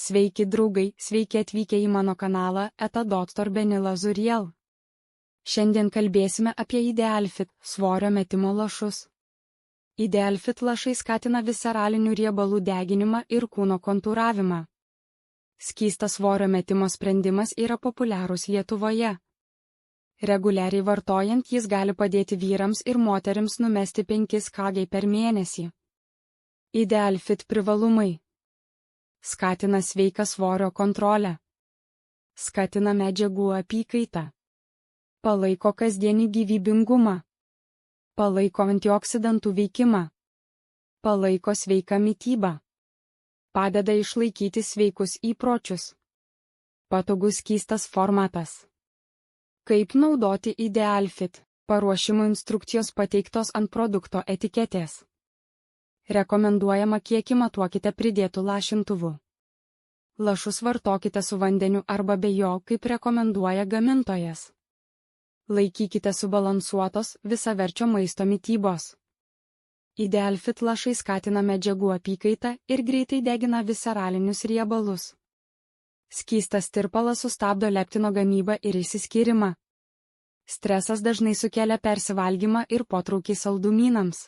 Sveiki draugai, sveiki atvykę į mano kanalą Dr. Benila Zuriel. Šiandien kalbėsime apie Idealfit svorio metimo lašus. Idealfit lašai skatina visceralinių riebalų deginimą ir kūno kontūravimą. Skystas svorio metimo sprendimas yra populiarus Lietuvoje. Reguliariai vartojant jis gali padėti vyrams ir moterims numesti 5 kg per mėnesį. Idealfit privalumai. Skatina sveiką svorio kontrolę. Skatina medžiagų apykaitą. Palaiko kasdienį gyvybingumą. Palaiko antioksidantų veikimą. Palaiko sveiką mitybą. Padeda išlaikyti sveikus įpročius. Patogus skystas formatas. Kaip naudoti Idealfit? Paruošimo instrukcijos pateiktos ant produkto etiketės. Rekomenduojama kiekį matuokite pridėtų lašintuvu. Lašus vartokite su vandeniu arba be jo, kaip rekomenduoja gamintojas. Laikykite subalansuotos, visaverčio maisto mitybos. Idealfit lašai skatina medžiagų apykaitą ir greitai degina visceralinius riebalus. Skystas tirpalas sustabdo leptino gamybą ir išsiskyrimą. Stresas dažnai sukelia persivalgymą ir potraukį saldumynams.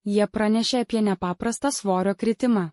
Jie pranešė apie nepaprastą svorio kritimą.